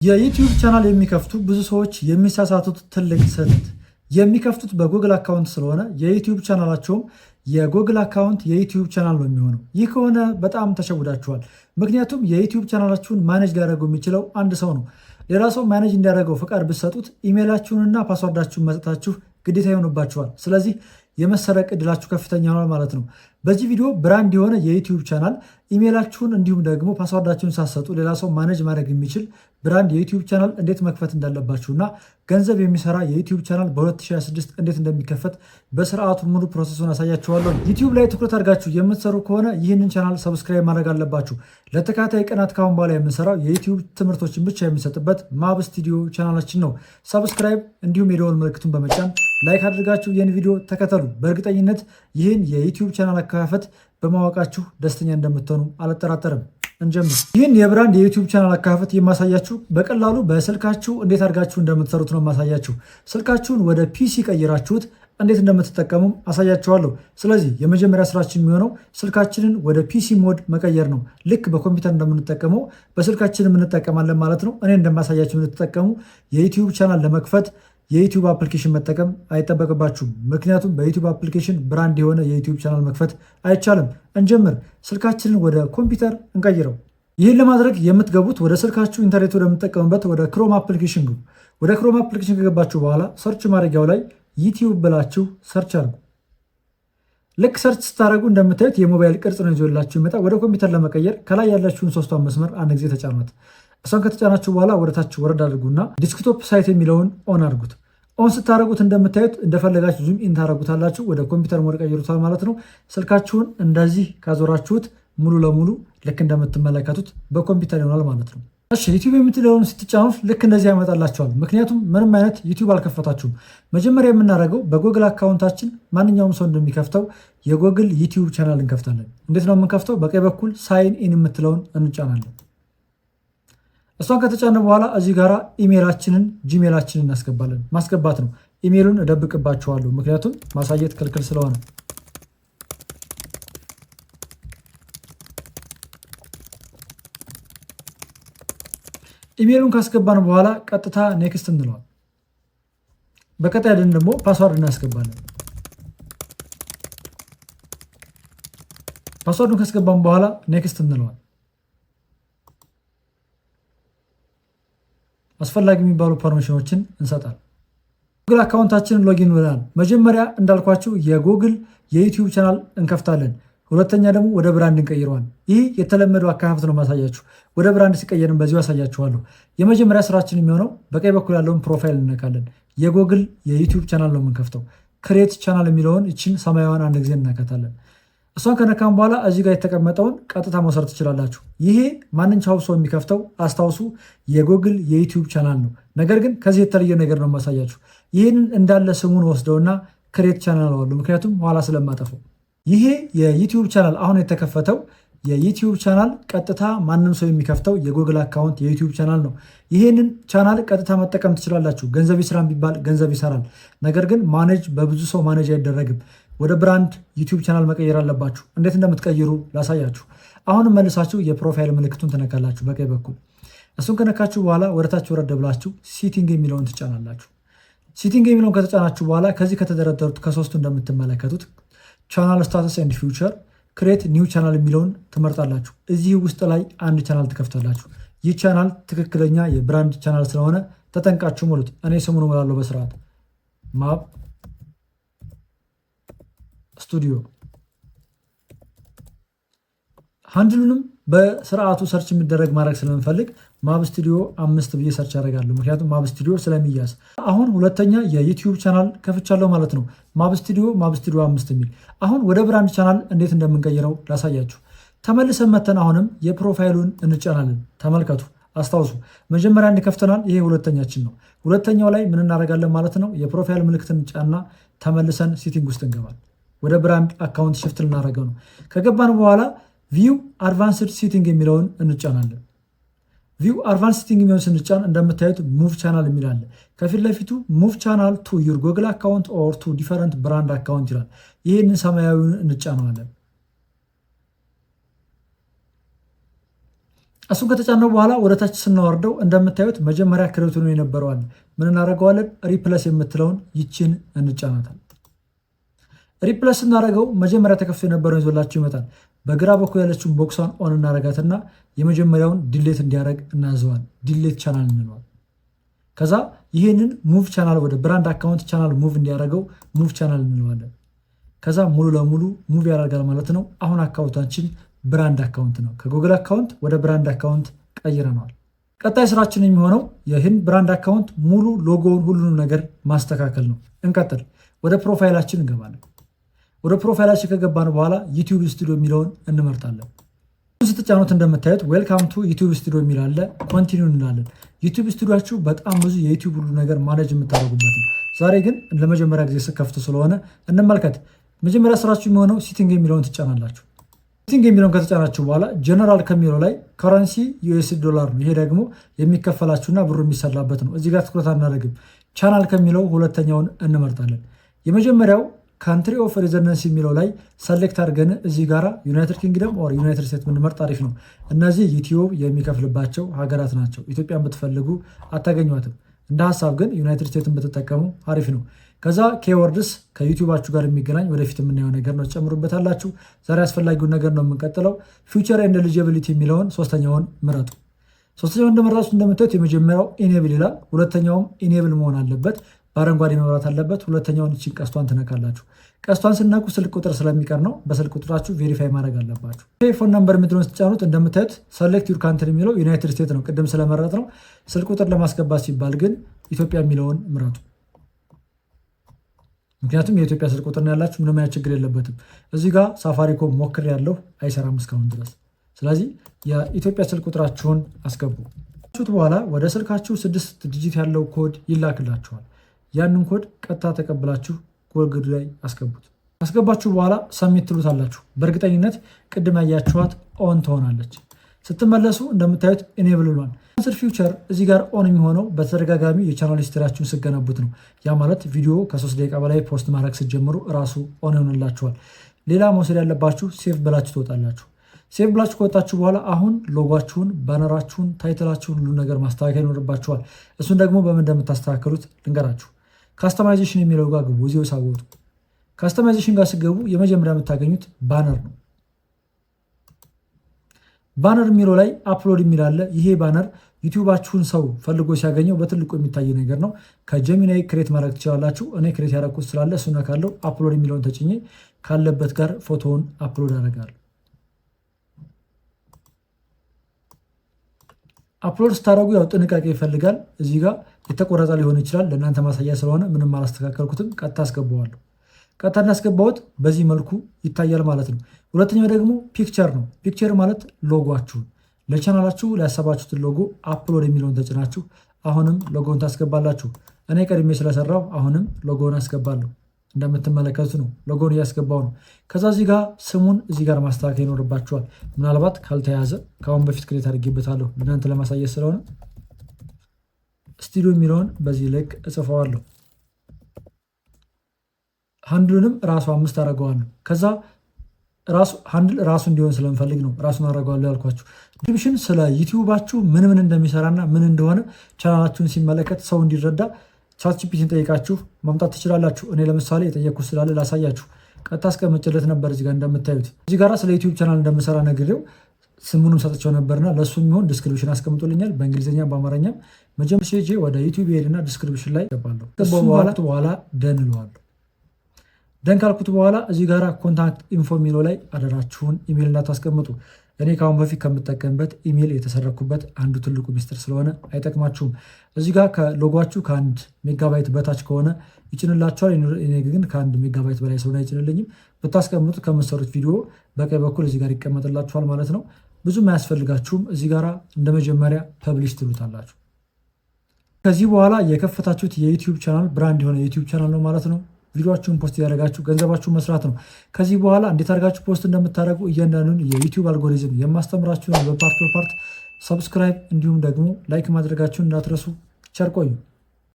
የዩቲዩብ ቻናል የሚከፍቱ ብዙ ሰዎች የሚሳሳቱት ትልቅ ስህተት የሚከፍቱት በጉግል አካውንት ስለሆነ የዩቲዩብ ቻናላቸውም የጉግል አካውንት የዩቲዩብ ቻናል ነው የሚሆነው። ይህ ከሆነ በጣም ተሸውዳችኋል። ምክንያቱም የዩቲዩብ ቻናላችሁን ማኔጅ ሊያደርገው የሚችለው አንድ ሰው ነው። ሌላ ሰው ማኔጅ እንዲያደርገው ፍቃድ ብትሰጡት ኢሜይላችሁንና ፓስዋርዳችሁን መስጠታችሁ ግዴታ ይሆንባችኋል። ስለዚህ የመሰረቅ እድላችሁ ከፍተኛ ሆኗል ማለት ነው። በዚህ ቪዲዮ ብራንድ የሆነ የዩቲዩብ ቻናል ኢሜይላችሁን እንዲሁም ደግሞ ፓስዋርዳችሁን ሳትሰጡ ሌላ ሰው ማኔጅ ማድረግ የሚችል ብራንድ የዩቲዩብ ቻናል እንዴት መክፈት እንዳለባችሁ እና ገንዘብ የሚሰራ የዩቲዩብ ቻናል በ2026 እንዴት እንደሚከፈት በስርዓቱ ሙሉ ፕሮሰሱን አሳያችኋለሁ። ዩቲዩብ ላይ ትኩረት አድርጋችሁ የምትሰሩ ከሆነ ይህንን ቻናል ሰብስክራይብ ማድረግ አለባችሁ። ለተከታታይ ቀናት ካሁን በኋላ የምንሰራው የዩቲዩብ ትምህርቶችን ብቻ የሚሰጥበት ማብ ስቱዲዮ ቻናላችን ነው። ሰብስክራይብ እንዲሁም የደወል ምልክቱን በመጫን ላይክ አድርጋችሁ ይህን ቪዲዮ ተከተሉ። በእርግጠኝነት ይህን የዩቲዩብ ቻናል አከፋፈት በማወቃችሁ ደስተኛ እንደምትሆኑ አልጠራጠርም። እንጀምር። ይህን የብራንድ የዩቲዩብ ቻናል አከፋፈት የማሳያችሁ በቀላሉ በስልካችሁ እንዴት አድርጋችሁ እንደምትሰሩት ነው የማሳያችሁ። ስልካችሁን ወደ ፒሲ ቀይራችሁት እንዴት እንደምትጠቀሙም አሳያችኋለሁ። ስለዚህ የመጀመሪያ ስራችን የሚሆነው ስልካችንን ወደ ፒሲ ሞድ መቀየር ነው። ልክ በኮምፒውተር እንደምንጠቀመው በስልካችንም እንጠቀማለን ማለት ነው። እኔ እንደማሳያችሁ የምትጠቀሙ የዩቲዩብ ቻናል ለመክፈት የዩቲዩብ አፕሊኬሽን መጠቀም አይጠበቅባችሁም። ምክንያቱም በዩቲዩብ አፕሊኬሽን ብራንድ የሆነ የዩቲዩብ ቻናል መክፈት አይቻልም። እንጀምር። ስልካችንን ወደ ኮምፒውተር እንቀይረው። ይህን ለማድረግ የምትገቡት ወደ ስልካችሁ ኢንተርኔት ወደምትጠቀሙበት ወደ ክሮም አፕሊኬሽን ግቡ። ወደ ክሮም አፕሊኬሽን ከገባችሁ በኋላ ሰርች ማድረጊያው ላይ ዩቲዩብ ብላችሁ ሰርች አድርጉ። ልክ ሰርች ስታደርጉ እንደምታዩት የሞባይል ቅርጽ ነው ይዞላችሁ ይመጣ። ወደ ኮምፒውተር ለመቀየር ከላይ ያላችሁን ሶስቷን መስመር አንድ ጊዜ ተጫኗት። እሷን ከተጫናችሁ በኋላ ወደታች ወረድ አድርጉና ዲስክቶፕ ሳይት የሚለውን ኦን አድርጉት። ኦን ስታደርጉት እንደምታዩት እንደፈለጋችሁ ዙም ኢን ታደርጉታላችሁ። ወደ ኮምፒውተር ሞድ ቀይሩታል ማለት ነው። ስልካችሁን እንደዚህ ካዞራችሁት ሙሉ ለሙሉ ልክ እንደምትመለከቱት በኮምፒውተር ይሆናል ማለት ነው። እሺ ዩቲዩብ የምትለውን ስትጫኑት ልክ እንደዚህ ያመጣላችኋል። ምክንያቱም ምንም አይነት ዩቲዩብ አልከፈታችሁም። መጀመሪያ የምናደርገው በጉግል አካውንታችን ማንኛውም ሰው እንደሚከፍተው የጉግል ዩቲዩብ ቻናል እንከፍታለን። እንዴት ነው የምንከፍተው? በቀኝ በኩል ሳይን ኢን የምትለውን እንጫናለን። እሷን ከተጫነ በኋላ እዚህ ጋር ኢሜይላችንን ጂሜይላችንን እናስገባለን። ማስገባት ነው። ኢሜይሉን እደብቅባችኋለሁ ምክንያቱም ማሳየት ክልክል ስለሆነ። ኢሜይሉን ካስገባን በኋላ ቀጥታ ኔክስት እንለዋል። በቀጣይ ደግሞ ፓስዋርድ እናስገባለን። ፓስዋርዱን ካስገባን በኋላ ኔክስት እንለዋል። አስፈላጊ የሚባሉ ፐርሚሽኖችን እንሰጣል። ጉግል አካውንታችንን ሎጊን ብለናል። መጀመሪያ እንዳልኳችሁ የጉግል የዩቲዩብ ቻናል እንከፍታለን። ሁለተኛ ደግሞ ወደ ብራንድ እንቀይረዋል። ይህ የተለመደው አከፋፈት ነው ማሳያችሁ። ወደ ብራንድ ሲቀየርን በዚሁ አሳያችኋለሁ። የመጀመሪያ ስራችን የሚሆነው በቀኝ በኩል ያለውን ፕሮፋይል እንነካለን። የጉግል የዩቲዩብ ቻናል ነው የምንከፍተው። ክሬት ቻናል የሚለውን ይችን ሰማያዋን አንድ ጊዜ እናከታለን። እሷን ከነካም በኋላ እዚህ ጋር የተቀመጠውን ቀጥታ መውሰድ ትችላላችሁ። ይሄ ማንኛውም ሰው የሚከፍተው አስታውሱ የጉግል የዩቲዩብ ቻናል ነው። ነገር ግን ከዚህ የተለየ ነገር ነው የማሳያችሁ። ይህንን እንዳለ ስሙን ወስደውና ክሬት ቻናል አሉ። ምክንያቱም ኋላ ስለማጠፈው ይሄ የዩቲዩብ ቻናል አሁን የተከፈተው የዩቲዩብ ቻናል ቀጥታ ማንም ሰው የሚከፍተው የጉግል አካውንት የዩቲዩብ ቻናል ነው። ይህንን ቻናል ቀጥታ መጠቀም ትችላላችሁ። ገንዘብ ይስራ ቢባል ገንዘብ ይሰራል። ነገር ግን ማኔጅ በብዙ ሰው ማኔጅ አይደረግም። ወደ ብራንድ ዩቲዩብ ቻናል መቀየር አለባችሁ። እንዴት እንደምትቀይሩ ላሳያችሁ። አሁንም መልሳችሁ የፕሮፋይል ምልክቱን ትነካላችሁ በቀኝ በኩል። እሱን ከነካችሁ በኋላ ወደታች ወረድ ብላችሁ ሲቲንግ የሚለውን ትጫናላችሁ። ሲቲንግ የሚለውን ከተጫናችሁ በኋላ ከዚህ ከተደረደሩት ከሶስቱ እንደምትመለከቱት ቻናል ስታተስ ኤንድ ፊውቸር ክሬት ኒው ቻናል የሚለውን ትመርጣላችሁ። እዚህ ውስጥ ላይ አንድ ቻናል ትከፍታላችሁ። ይህ ቻናል ትክክለኛ የብራንድ ቻናል ስለሆነ ተጠንቃችሁ ሙሉት። እኔ ስሙን እሞላለሁ በስርዓት ማብ ስቱዲዮ። ሃንድሉንም በስርዓቱ ሰርች የሚደረግ ማድረግ ስለምንፈልግ ማብ ስቱዲዮ 5 ብዬ ሰርች ያደርጋለሁ። ምክንያቱም ማብ ስቱዲዮ ስለሚያዝ። አሁን ሁለተኛ የዩቲዩብ ቻናል ከፍቻለሁ ማለት ነው። ማብ ስቱዲዮ 5 የሚል። አሁን ወደ ብራንድ ቻናል እንዴት እንደምንቀይረው ላሳያችሁ። ተመልሰን መተን አሁንም የፕሮፋይሉን እንጫናለን። ተመልከቱ፣ አስታውሱ መጀመሪያ እንከፍተናል። ይሄ ሁለተኛችን ነው። ሁለተኛው ላይ ምን እናደርጋለን ማለት ነው? የፕሮፋይል ምልክትን ጫና ተመልሰን ሲቲንግ ውስጥ እንገባል። ወደ ብራንድ አካውንት ሽፍት ልናደርገው ነው። ከገባን በኋላ ቪው አድቫንስድ ሲቲንግ የሚለውን እንጫናለን። ቪው አድቫንስድ ሲቲንግ የሚለውን ስንጫን እንደምታዩት ሙቭ ቻናል የሚላለ ከፊት ለፊቱ ሙቭ ቻናል ቱ ዩር ጉግል አካውንት ኦር ቱ ዲፈረንት ብራንድ አካውንት ይላል። ይህንን ሰማያዊውን እንጫነዋለን። እሱን ከተጫነው በኋላ ወደ ታች ስናወርደው እንደምታዩት መጀመሪያ ክሬቱ ነው የነበረዋል። ምን እናደርገዋለን? ሪፕለስ የምትለውን ይችን እንጫናታል። ሪፕለስ እናደርገው መጀመሪያ ተከፍቶ የነበረውን ይዞላችሁ ይመጣል። በግራ በኩል ያለችውን ቦክሷን ኦን እናደርጋትና የመጀመሪያውን ዲሌት እንዲያደርግ እናዘዋል። ዲሌት ቻናል እንለዋል። ከዛ ይህንን ሙቭ ቻናል ወደ ብራንድ አካውንት ቻናል ሙቭ እንዲያደርገው ሙቭ ቻናል እንለዋለን። ከዛ ሙሉ ለሙሉ ሙቭ ያደርጋል ማለት ነው። አሁን አካውንታችን ብራንድ አካውንት ነው። ከጉግል አካውንት ወደ ብራንድ አካውንት ቀይረነዋል። ቀጣይ ስራችን የሚሆነው ይህን ብራንድ አካውንት ሙሉ ሎጎውን ሁሉንም ነገር ማስተካከል ነው። እንቀጥል። ወደ ፕሮፋይላችን እንገባለን። ወደ ፕሮፋይላችን ከገባን በኋላ ዩቲዩብ ስቱዲዮ የሚለውን እንመርጣለን። ስትጫኑት እንደምታዩት ዌልካም ቱ ዩቲዩብ ስቱዲዮ የሚል አለ። ኮንቲኒው እንላለን። ዩቲዩብ ስቱዲዮችሁ በጣም ብዙ የዩቲዩብ ሁሉ ነገር ማኔጅ የምታደርጉበት ነው። ዛሬ ግን ለመጀመሪያ ጊዜ ስከፍቱ ስለሆነ እንመልከት። መጀመሪያ ስራችሁ የሚሆነው ሲቲንግ የሚለውን ትጫናላችሁ። ሲቲንግ የሚለውን ከተጫናችሁ በኋላ ጀነራል ከሚለው ላይ ከረንሲ ዩኤስ ዶላር ነው። ይሄ ደግሞ የሚከፈላችሁና ብሩ የሚሰላበት ነው። እዚህ ጋር ትኩረት አናደርግም። ቻናል ከሚለው ሁለተኛውን እንመርጣለን። የመጀመሪያው ካንትሪ ኦፍ ሬዚደንስ የሚለው ላይ ሰሌክት አድርገን እዚህ ጋራ ዩናይትድ ኪንግደም ኦር ዩናይትድ ስቴትስ ብንመርጥ አሪፍ ነው። እነዚህ ዩቲዩብ የሚከፍልባቸው ሀገራት ናቸው። ኢትዮጵያን ብትፈልጉ አታገኟትም። እንደ ሀሳብ ግን ዩናይትድ ስቴትስን ብትጠቀሙ አሪፍ ነው። ከዛ ኬወርድስ ከዩቲዩባችሁ ጋር የሚገናኝ ወደፊት የምናየው ነገር ነው፣ ትጨምሩበታላችሁ። ዛሬ አስፈላጊውን ነገር ነው የምንቀጥለው። ፊውቸር ኤንድ ኤሊጂቢሊቲ የሚለውን ሶስተኛውን ምረጡ። ሶስተኛውን እንደመረጣችሁ እንደምታዩት የመጀመሪያው ኢኔብል ይላል። ሁለተኛውም ኢኔብል መሆን አለበት፣ በአረንጓዴ መብራት አለበት። ሁለተኛውን እቺን ቀስቷን ትነካላችሁ። ቀስቷን ስናቁ ስልክ ቁጥር ስለሚቀር ነው። በስልክ ቁጥራችሁ ቬሪፋይ ማድረግ አለባችሁ። ፎን ነምበር የምትለውን ስትጫኑት እንደምታዩት ሰሌክት ዩር ካንትሪ የሚለው ዩናይትድ ስቴትስ ነው፣ ቅድም ስለመረጥ ነው። ስልክ ቁጥር ለማስገባት ሲባል ግን ኢትዮጵያ የሚለውን ምረጡ። ምክንያቱም የኢትዮጵያ ስልክ ቁጥር ነው ያላችሁ፣ ምንም አይነት ችግር የለበትም። እዚህ ጋር ሳፋሪኮም ሞክር ያለው አይሰራም እስካሁን ድረስ። ስለዚህ የኢትዮጵያ ስልክ ቁጥራችሁን አስገቡ። በኋላ ወደ ስልካችሁ 6 ዲጂት ያለው ኮድ ይላክላችኋል። ያንን ኮድ ቀጥታ ተቀብላችሁ ጎግል ላይ አስገቡት። አስገባችሁ በኋላ ሰሚት ትሉታላችሁ። በእርግጠኝነት ቅድም ያያችኋት ኦን ትሆናለች። ስትመለሱ እንደምታዩት ኢኔብል ብሏል። ስር ፊውቸር እዚህ ጋር ኦን የሚሆነው በተደጋጋሚ የቻናል ሂስትሪያችሁን ስገነቡት ነው። ያ ማለት ቪዲዮ ከ3 ደቂቃ በላይ ፖስት ማድረግ ስትጀምሩ እራሱ ኦን ይሆንላችኋል። ሌላ መውሰድ ያለባችሁ ሴቭ ብላችሁ ትወጣላችሁ። ሴቭ ብላችሁ ከወጣችሁ በኋላ አሁን ሎጓችሁን፣ ባነራችሁን፣ ታይትላችሁን ሁሉ ነገር ማስተካከል ይኖርባችኋል። እሱን ደግሞ በምን እንደምታስተካከሉት ልንገራችሁ። ካስተማይዜሽን የሚለው ጋር ግቡ። እዚሁ ሳወጡ ካስተማይዜሽን ጋር ስገቡ የመጀመሪያ የምታገኙት ባነር ነው። ባነር የሚለው ላይ አፕሎድ የሚል አለ። ይሄ ባነር ዩቲዩባችሁን ሰው ፈልጎ ሲያገኘው በትልቁ የሚታይ ነገር ነው። ከጀሚናይ ክሬት ማድረግ ትችላላችሁ። እኔ ክሬት ያደረኩት ስላለ እሱና ካለው አፕሎድ የሚለውን ተጭኜ ካለበት ጋር ፎቶውን አፕሎድ አደርጋለሁ። አፕሎድ ስታደረጉ ያው ጥንቃቄ ይፈልጋል። እዚህ ጋር የተቆረጠ ሊሆን ይችላል። ለእናንተ ማሳያ ስለሆነ ምንም አላስተካከልኩትም። ቀጥታ አስገባዋለሁ። ቀጥታ እንዳስገባሁት በዚህ መልኩ ይታያል ማለት ነው። ሁለተኛው ደግሞ ፒክቸር ነው። ፒክቸር ማለት ሎጎችሁን ለቻናላችሁ ሊያሰባችሁትን ሎጎ አፕሎድ የሚለውን ተጭናችሁ አሁንም ሎጎውን ታስገባላችሁ። እኔ ቀድሜ ስለሰራው አሁንም ሎጎውን አስገባለሁ። እንደምትመለከቱት ነው ሎጎውን እያስገባው ነው። ከዛ እዚህ ጋር ስሙን እዚህ ጋር ማስተካከል ይኖርባችኋል። ምናልባት ካልተያዘ ከአሁን በፊት ክሬት አድርጌበታለሁ እናንተ ለማሳየት ስለሆነ ስቱዲዮ የሚለውን በዚህ ልክ እጽፈዋለሁ። ሃንድሉንም ራሱ 5 አደርገዋለሁ። ከዛ ሃንድል ራሱ እንዲሆን ስለምፈልግ ነው ራሱን አደርገዋለሁ ያልኳችሁ። ዲስክሪፕሽን ስለ ዩቲዩባችሁ ምን እንደሚሰራና ምን እንደሆነ ቻናላችሁን ሲመለከት ሰው እንዲረዳ ቻትጂፒቲን ጠይቃችሁ ማምጣት ትችላላችሁ። እኔ ለምሳሌ የጠየቅኩት ስላለ ላሳያችሁ። ቀጥታ አስቀምጬለት ነበር። እዚጋ እንደምታዩት እዚህ ጋር ስለ ዩቲዩብ ቻናል እንደምሰራ ነግሬው ስሙንም ሰጥቸው ነበርና ለእሱ የሚሆን ዲስክሪፕሽን አስቀምጦልኛል በእንግሊዝኛ በአማርኛም። መጀመሪያ ሄጄ ወደ ዩቲዩብ ሄድና ዲስክሪፕሽን ላይ ገባለሁ። በኋላ ደን እለዋለሁ። ደን ካልኩት በኋላ እዚህ ጋር ኮንታክት ኢንፎ የሚለው ላይ አደራችሁን ኢሜል እንዳታስቀምጡ። እኔ ከአሁን በፊት ከምጠቀምበት ኢሜል የተሰረኩበት አንዱ ትልቁ ሚስጥር ስለሆነ አይጠቅማችሁም። እዚህ ጋር ከሎጓችሁ ከ1 ሜጋባይት በታች ከሆነ ይጭንላችኋል። እኔ ግን ከ1 ሜጋባይት በላይ ስለሆነ አይጭንልኝም። ብታስቀምጡት ከምትሰሩት ቪዲዮ በቀኝ በኩል እዚህ ጋር ይቀመጥላችኋል ማለት ነው። ብዙም አያስፈልጋችሁም። እዚህ ጋር እንደ መጀመሪያ ፐብሊሽ ትሉታላችሁ። ከዚህ በኋላ የከፈታችሁት የዩቲዩብ ቻናል ብራንድ የሆነ የዩቲዩብ ቻናል ነው ማለት ነው። ቪዲዮአችሁን ፖስት ያደረጋችሁ ገንዘባችሁን መስራት ነው። ከዚህ በኋላ እንዴት አድርጋችሁ ፖስት እንደምታደርጉ እያንዳንዱን የዩቲዩብ አልጎሪዝም የማስተምራችሁ በፓርት ሰብስክራይብ እንዲሁም ደግሞ ላይክ ማድረጋችሁን እንዳትረሱ። ቸር ቆዩ።